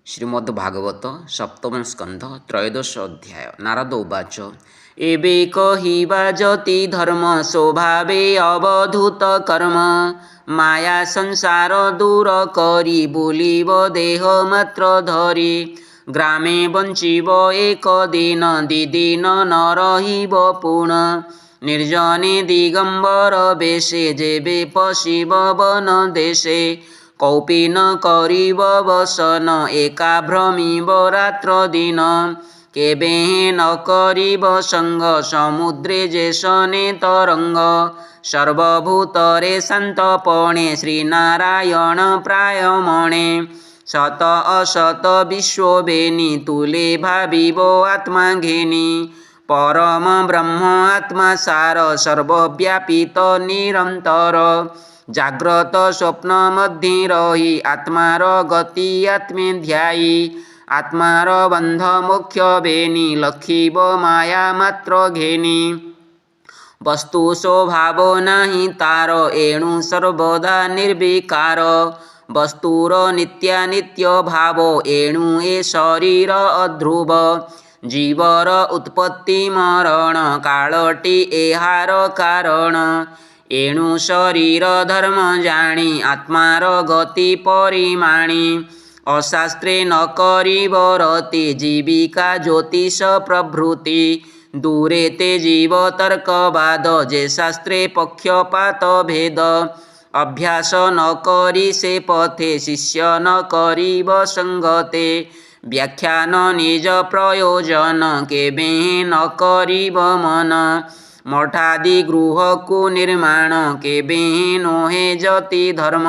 श्रीमद्भागवत सप्तम स्कंध त्रयोदश अध्याय। नारद उवाच एबे कहिबा जति धर्म स्वभावे अवधूत कर्म माया संसार दूर करी बुलिब देह मात्र धरी ग्रामे बंचिब एक दिन दिदिन न रहिब पुण निर्जने दिगंबर बेशे जेबे पशिब वन देशे कौपिन करिब बसन एका भ्रमिब रात्र दिन केबे न करिब संग समुद्रे जेसने तरंग सर्वभूतरे शांतपणे श्रीनारायण प्रायमणे सत असत विश्वबेनी तुले भाविब आत्मा घेनी परम ब्रह्म आत्मा सार सर्वव्यापित निरंतर जाग्रत स्वप्न मध्ये रही आत्मार गति आत्मे ध्यायी आत्मार बंध मोक्ष बेनी लखिब माया मात्र घेनी वस्तु स्वभाव नाही तार एणु सर्वदा निर्विकार वस्तुर नित्यानित्य भाव एणु ए शरीर अध्रुव जीवर उत्पत्ति मरण कालटी एहार कारण एणु शरीर धर्म जानी आत्मार गति परिमाणी अशास्त्रे न करिब रति जीविका ज्योतिष प्रभृति दूरे ते जीव तर्कवाद जे शास्त्रे पक्षपात भेद अभ्यास न करी से पथे शिष्य न करिब संगते व्याख्यान निज प्रयोजन केबे न करिब मन मठादि गृह को निर्माण केबे नोहे जति धर्म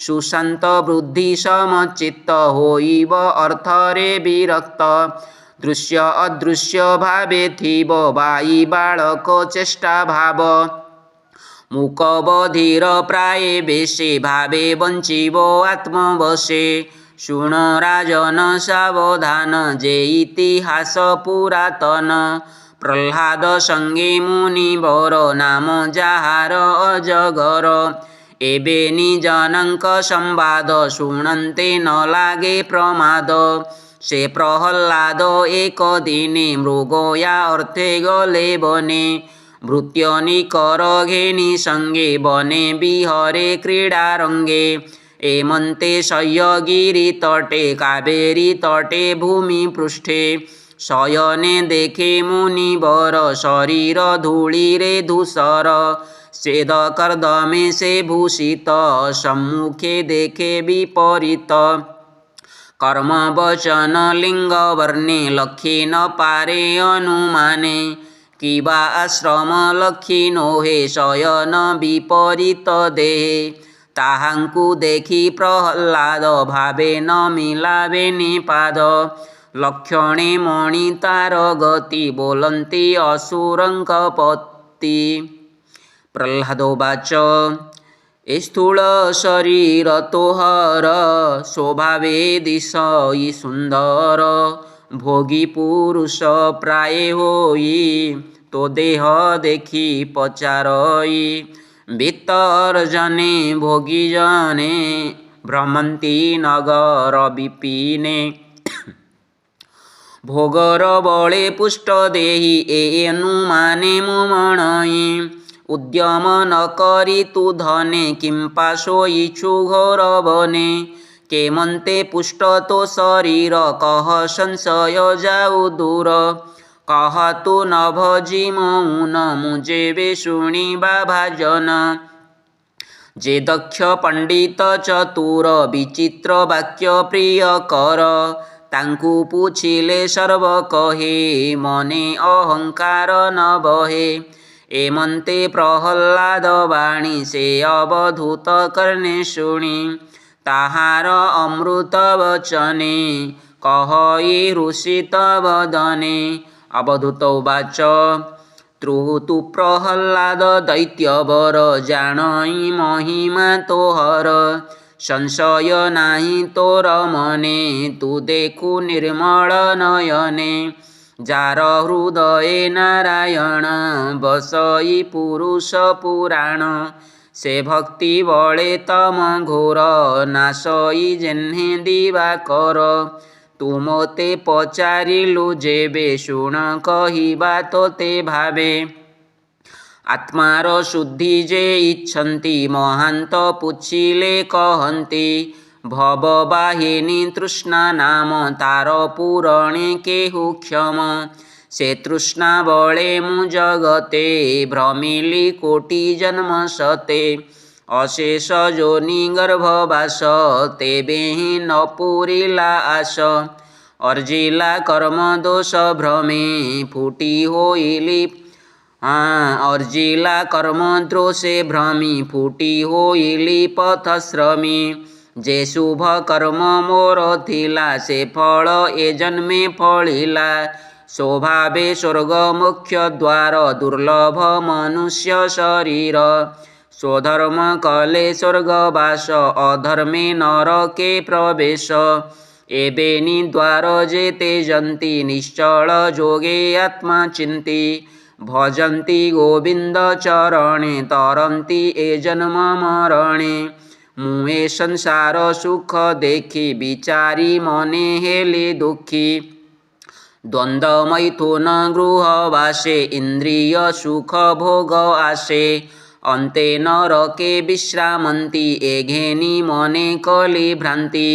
सुशांत बुद्धि समचित्त होइब अर्थरे विरक्त दृश्य अदृश्य भावे थिब बाई बालक चेष्टा भाव मूक बधिर प्राये बेशे भावे बंचिब आत्मवशे शुण राजन सावधान जे इतिहास पुरातन प्रह्लाद संगे मुनिवर नाम जाहार अजगर एबे निजनंक संवाद शुणन्ते न लागे प्रमाद से प्रह्लाद एक दिने मृगया अर्थे गले बने भृत्य कर घेनी संगे बने विहरे क्रीडा रंगे एमन्ते शय्यगिरि तटे कावेरी तटे भूमि पृष्ठे शयने देखे मुनिवर शरीर धूलि रे धूसर स्वेद कर्दमे से भूषित सम्मुखे देखे विपरीत कर्म वचन लिंग वर्णे लखी न पारे अनुमाने किबा आश्रम लखी नोहे शयन विपरीत देहे ताहांकु देखी प्रह्लाद भावे न मिलावे निपाद लक्षणे मणि तार गति बोलन्ति असुरंक पत्ति प्रह्लादोवाच स्थूल शरीर तोहर स्वभावे दिशई सुंदर भोगी पुरुष प्राय होई तो देह देखी पचारई भीतर जने भोगी जने भ्रमंती नगर विपिने भोगर बळे पुष्ट देही एनुमाने मुमणई उद्यम न करी तु धने किंपा सोईछु घोर बने केमन्ते पुष्ट तो शरीर कह संशय जाऊ दूर कह तु न भजी मौन मुजेबे शुणिबा भाजन जे दक्ष पंडित चतुर विचित्र वाक्य प्रिय कर तांकु पूछिले सर्व कहे मने अहंकार न बहे एमन्ते प्रह्लाद वाणी से अवधूत कर्णे शुणी ताहार अमृत वचने कहई हृषित वदने अवधूत उवाच त्रुतु प्रह्लाद दैत्यवर जानई महिमा तोहर संशय नाही तोर मने तू देखु निर्मल नयने जार हृदये नारायण बसई पुरुष पुराण ସେ ଭକ୍ତି ବଳେ ତମ ଘୋର ନାଶଇ ଯେହ୍ନେ ଦିବାକର। ତୁ ମୋତେ ପଚାରିଲୁ ଯେବେ ଶୁଣ କହିବା ତୋତେ ଭାବେ। ଆତ୍ମାର ଶୁଦ୍ଧି ଯେ ଇଚ୍ଛନ୍ତି ମହାନ୍ତ ପୁଛିଲେ କହନ୍ତି। ଭବବାହିନୀ ତୃଷ୍ଣା ନାମ ତାର ପୂରଣେ କେହୁ କ୍ଷମ। ସେ ତୃଷ୍ଣା ବଳେ ମୁଁ ଜଗତେ ଭ୍ରମିଲି କୋଟି ଜନ୍ମ ସତେ। ଅଶେଷ ଯୋନି ଗର୍ଭବାସ ତେବେ ହିଁ ନ ପୂରିଲା ଆଶ। ଅର୍ଜିଲା କର୍ମ ଦୋଷ ଭ୍ରମେ ଫୁଟି ହୋଇଲି ଅର୍ଜିଲା କର୍ମ ଦୋଷେ ଭ୍ରମି ଫୁଟି ହୋଇଲି ପଥଶ୍ରମୀ। ଯେ ଶୁଭ କର୍ମ ମୋର ଥିଲା ସେ ଫଳ ଏ ଜନ୍ମେ ଫଳିଲା। ସ୍ୱଭାବେ ସ୍ୱର୍ଗ ମୋକ୍ଷ ଦ୍ୱାର ଦୁର୍ଲଭ ମନୁଷ୍ୟ ଶରୀର। ସ୍ୱଧର୍ମ କଲେ ସ୍ୱର୍ଗବାସ ଅଧର୍ମେ ନରକେ ପ୍ରବେଶ। ଏବେନି ଦ୍ୱାର ଯେ ତେଜନ୍ତି ନିଶ୍ଚଳ ଯୋଗେ ଆତ୍ମା ଚିନ୍ତି। ଭଜନ୍ତି ଗୋବିନ୍ଦ ଚରଣେ ତରନ୍ତି ଏ ଜନ୍ମ ମରଣେ। ମୁଁ ଏ ସଂସାର ସୁଖ ଦେଖି ବିଚାରି ମନେ ହେଲି ଦୁଃଖୀ। ଦ୍ୱନ୍ଦ୍ୱ ମୈଥୁନ ଗୃହବାସେ ଇନ୍ଦ୍ରିୟ ସୁଖ ଭୋଗ ଆସେ। ଅନ୍ତେ ନରକେ ବିଶ୍ରାମନ୍ତି ଏ ଘେନି ମନେ କଲି ଭ୍ରାନ୍ତି।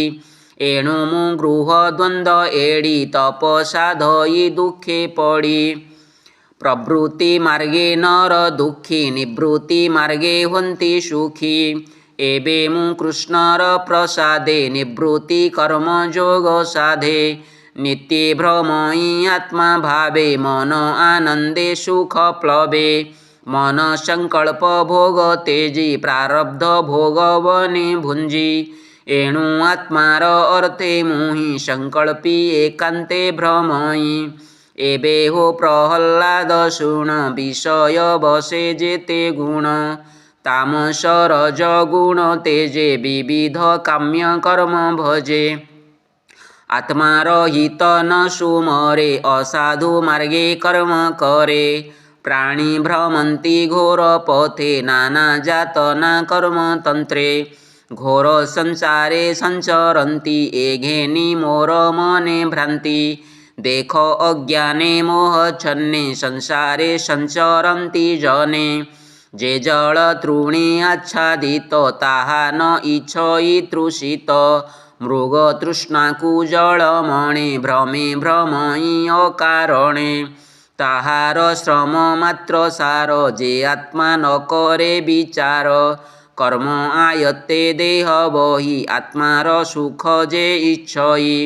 ଏଣୁ ମୁଁ ଗୃହ ଦ୍ୱନ୍ଦ୍ୱ ଏଡ଼ି ତପସା ଧଇ ଦୁଃଖେ ପଡ଼ି। ପ୍ରବୃତ୍ତି ମାର୍ଗେ ନର ଦୁଃଖୀ ନିବୃତ୍ତି ମାର୍ଗେ ହୁଅନ୍ତି ସୁଖୀ। ଏବେ ମୁଁ କୃଷ୍ଣର ପ୍ରସାଦେ ନିବୃତ୍ତି କର୍ମ ଯୋଗ ସାଧେ। ନିତ୍ୟେ ଭ୍ରମଇ ଆତ୍ମା ଭାବେ ମନ ଆନନ୍ଦେ ସୁଖ ପ୍ଳବେ। ମନ ସଂକଳ୍ପ ଭୋଗ ତେଜି ପ୍ରାରବ୍ଧ ଭୋଗ ବନେ ଭୁଞ୍ଜି। ଏଣୁ ଆତ୍ମାର ଅର୍ଥେ ମୁହିଁ ସଂକଳ୍ପୀ ଏକାନ୍ତେ ଭ୍ରମଇ। ଏବେ ହୋ ପ୍ରହଲ୍ଲାଦ ଶୁଣ ବିଷୟ ବସେ ଯେତେ ଗୁଣ। ତାମସ ରଜ ଗୁଣ ତେଜେ ବିବିଧ କାମ୍ୟ କର୍ମ ଭଜେ। ଆତ୍ମାର ହିତ ନ ସୁମରେ ଅସାଧୁ ମାର୍ଗେ କର୍ମ କରେ। ପ୍ରାଣୀ ଭ୍ରମନ୍ତି ଘୋର ପଥେ ନାନା ଯାତନା କର୍ମ ତନ୍ତ୍ରେ। ଘୋର ସଂସାରେ ସଞ୍ଚରନ୍ତି ଏ ଘେନି ମୋର ମନେ ଭ୍ରାନ୍ତି। ଦେଖ ଅଜ୍ଞାନେ ମୋହଛନ୍ନେ ସଂସାରେ ସଞ୍ଚରନ୍ତି ଜନେ। ଯେ ଜଳ ତୃଣେ ଆଚ୍ଛାଦିତ ତାହା ନ ଇଚ୍ଛଇ ତୃଷିତ। ମୃଗ ତୃଷ୍ଣାକୁ ଜଳମଣେ ଭ୍ରମେ ଭ୍ରମଇ ଅକାରଣେ। ତାହାର ଶ୍ରମ ମାତ୍ର ସାର ଯେ ଆତ୍ମା ନ କରେ ବିଚାର। କର୍ମ ଆୟତ୍ତେ ଦେହ ବହି ଆତ୍ମାର ସୁଖ ଯେ ଇଚ୍ଛଇ।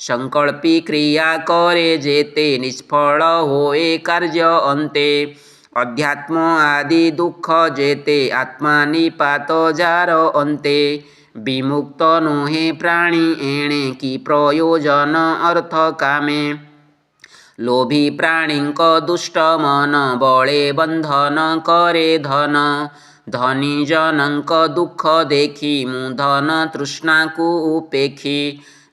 ସଂକଳ୍ପୀ କ୍ରିୟା କରେ ଯେତେ ନିଷ୍ଫଳ ହୋଏ କାର୍ଯ୍ୟ ଅନ୍ତେ। ଅଧ୍ୟାତ୍ମ ଆଦି ଦୁଃଖ ଯେତେ ଆତ୍ମା ନିପାତ ଯାର ଅନ୍ତେ। ବିମୁକ୍ତ ନୁହେଁ ପ୍ରାଣୀ ଏଣେ କି ପ୍ରୟୋଜନ ଅର୍ଥ କାମେ। ଲୋଭୀ ପ୍ରାଣୀଙ୍କ ଦୁଷ୍ଟ ମନ ବଳେ ବନ୍ଧନ କରେ ଧନ। ଧନୀ ଜନଙ୍କ ଦୁଃଖ ଦେଖି ମୁଁ ଧନ ତୃଷ୍ଣାକୁ ଉପେକ୍ଷି।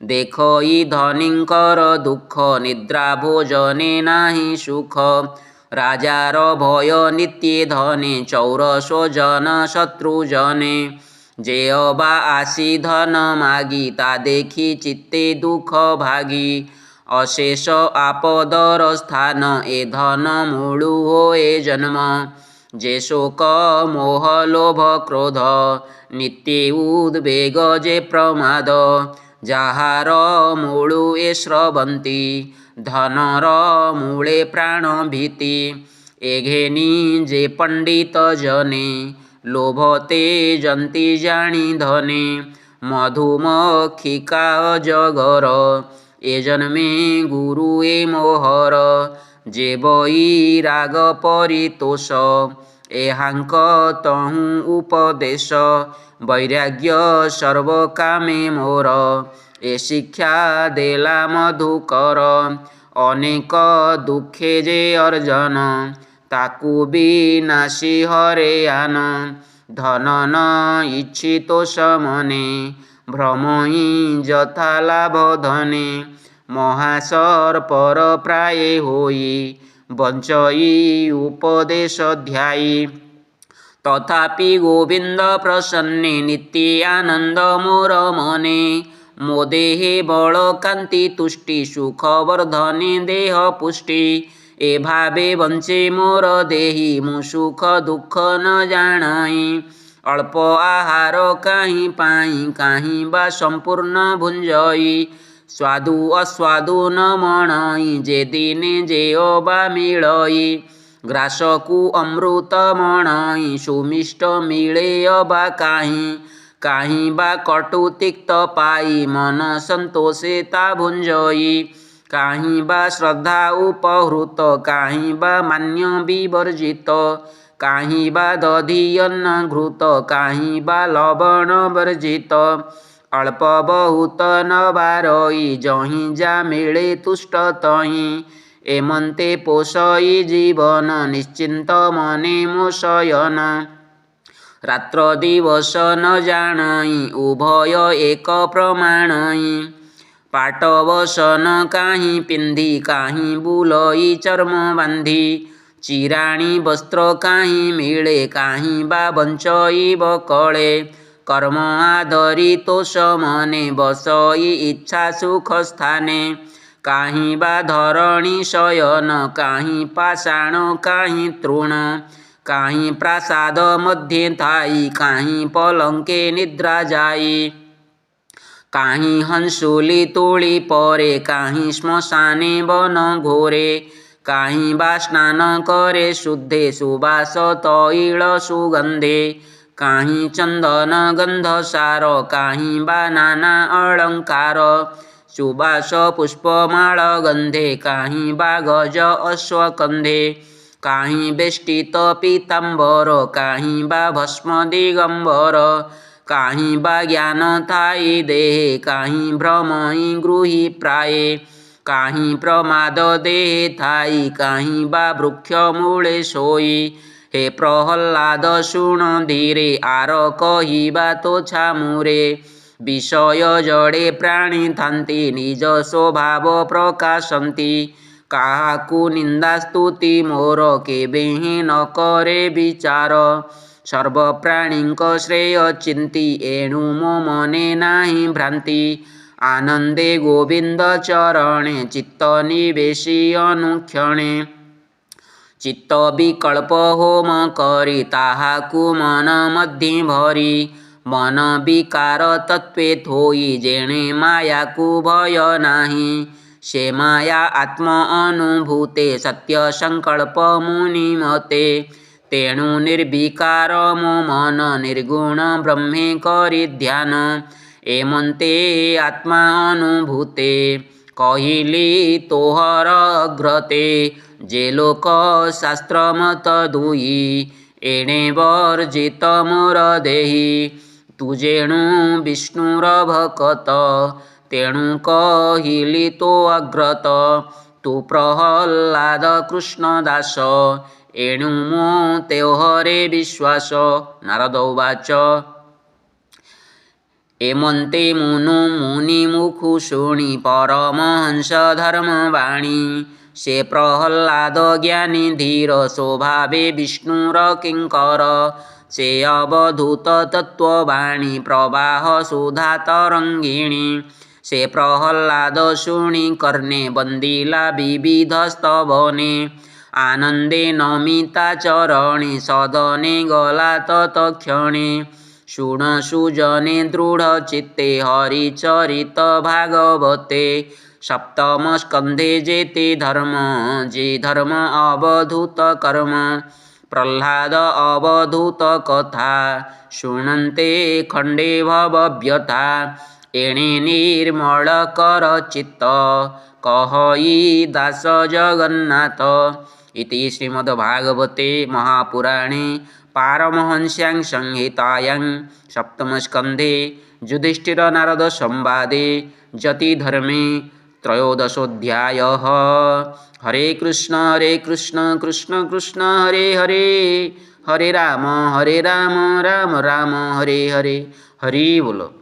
ଦେଖଇ ଧନୀଙ୍କର ଦୁଃଖ ନିଦ୍ରା ଭୋଜନେ ନାହିଁ ସୁଖ। ରାଜାର ଭୟ ନିତ୍ୟେ ଧନେ ଚୌର ସ୍ୱଜନ ଶତ୍ରୁ ଜନେ। ଯେ ଅବା ଆସି ଧନ ମାଗି ତା ଦେଖି ଚିତ୍ତେ ଦୁଃଖ ଭାଗି। ଅଶେଷ ଆପଦର ସ୍ଥାନ ଏ ଧନ ମୂଳୁ ହୋଏ ଜନ୍ମ। ଯେ ଶୋକ ମୋହ ଲୋଭ କ୍ରୋଧ ନିତ୍ୟେ ଉଦ୍ବେଗ ଯେ ପ୍ରମାଦ। ଯାହାର ମୂଳୁ ଏ ସ୍ରବନ୍ତି ଧନର ମୂଳେ ପ୍ରାଣ ଭୀତି। ଏ ଘେନି ଯେ ପଣ୍ଡିତ ଜନେ ଲୋଭ ତେଜନ୍ତି ଜାଣି ଧନେ। ମଧୁମକ୍ଷିକା ଅଜଗର ଏ ଜନ୍ମେ ଗୁରୁ ଏ ମୋହର। ଯେ ବୈରାଗ ପରିତୋଷ ଏହାଙ୍କ ତହୁଁ ଉପଦେଶ। ବୈରାଗ୍ୟ ସର୍ବକାମେ ମୋର ଏ ଶିକ୍ଷା ଦେଲା ମଧୁକର। ଅନେକ ଦୁଃଖେ ଯେ ଅର୍ଜନ ତାକୁ ବିନାଶୀ ହରେ ଆନ। ଧନ ନ ଇଚ୍ଛି ତୋଷ ମନେ ଭ୍ରମଇ ଯଥା ଲାଭ ଧନେ। ମହାସର୍ପର ପ୍ରାୟେ ହୋଇ ବଞ୍ଚଇ ଉପଦେଶ ଧ୍ୟାଇ। तथापि गोविंद प्रसन्ने नित्ये आनंद मोर मने मो देहे बल कांति तुष्टि सुख वर्धने देह पुष्टि ए भावे बंचे मोर देही मु सुख दुख न जानाई अल्प आहार काहीं पाई काहीं बा संपूर्ण भुंजई स्वादु अस्वादु न मणई जे दिने जे बा मिलई ग्रासकु अमृत मणई सुमिष्ट मिले बा काहीं काहीं बा कटु तिक्त पाई मन संतोषे ता भुंजई काहीं बा श्रद्धा उपहृत काहीं बा मान्य विवर्जित काहीं बा दधि अन्न घृत काहीं बा लवण वर्जित अल्प बहुत न बारई जहीं जा मिले तुष्ट तहीं एमंते पोषई जीवन निश्चिंत मने मो शयन रात्र दिवस न जानई उभय एक प्रमाणई पाटवसन काहीं पिंधी काहीं बुलई चर्म बांधी चिराणी वस्त्र काहीं मिले काहीं बा बंचई बकळे कर्म आदरी तोष मने बसई इच्छा सुख स्थाने काहीं बा धरणी शयन काहीं पाषाण काहीं तृण काहीं प्रासाद मध्ये थाई काहीं पलंके निद्रा जाई काहीं हंसुली तुली परे काहीं श्मशाने वन घोरे काहीं बा स्नान करे शुद्धे सुबास तैल सुगंधे काहीं चंदन गंध सार काहीं बा नाना अलंकार सुबास पुष्पमाळ गंधे काहीं बा गज अश्वकंधे काहीं बेष्टित पीतांबर काहीं बा भस्म दिगंबर काहीं बा ज्ञान थाई देहे काहीं भ्रमई गृही प्राये काहीं प्रमाद देहे थाई काहीं बा वृक्ष मूले सोई हे प्रहल्लाद शुण धीरे आर कहिबा तो छामुरे विषय जड़े प्राणी थांती निज स्वभाव प्रकाशंती काहाकू निंदा स्तुति मोर केबे न करे विचार सर्व प्राणींक श्रेय चिंती एणु मो मने नाही भ्रांति आनंदे गोविंद चरणे चित्त निवेशी अनुक्षणे चित्त विकल्प होम करी ताहाकू मन मध्ये भरी मन विकार तत्वे थोई जेणे मायाकू भय नाही से माया आत्म अनुभूते सत्य संकल्प मुनि मते तेणु निर्विकार मो मन निर्गुण ब्रह्मे करी ध्यान एमंते आत्मा अनुभूते कहिली तोहर अग्रते जे लोक शास्त्र मत दुई एणे वर्जित मोर देही तू जेणु विष्णुर भकत तेणु कहिली तो अग्रत तू प्रहल्लाद कृष्णदास एणु मो तेहरे विश्वास नारद उवाच एमंते मुनु मुनि मुखु शुणी परमहंस धर्मवाणी से प्रहल्लाद ज्ञानी धीर स्वभावे विष्णुर किंकर से अवधूत तत्ववाणी प्रवाह सुधा तरंगिणी से प्रहल्लाद शुणी कर्णे बंदिला विविध स्तवने आनंदे नमिता चरणे सदने गला तत्क्षणे शुण सुजने दृढ़ चित्ते हरिचरित भागवते सप्तम स्कंधे जेते धर्म जे धर्म अवधूत कर्म प्रह्लाद अवधूत कथा शुणन्ते खंडे भवव्यथा एणे निर्मल कर चित्त कहई दास जगन्नाथ इति श्रीमद्भागवते महापुराणे पारमहंस्यां संहितायां सप्तमस्कन्धे युधिष्ठिर नारद संवादे जतिधर्मे त्रयोदशोऽध्यायः। हरे कृष्ण कृष्ण कृष्ण हरे हरे हरे राम राम राम हरे हरे हरि बोलो।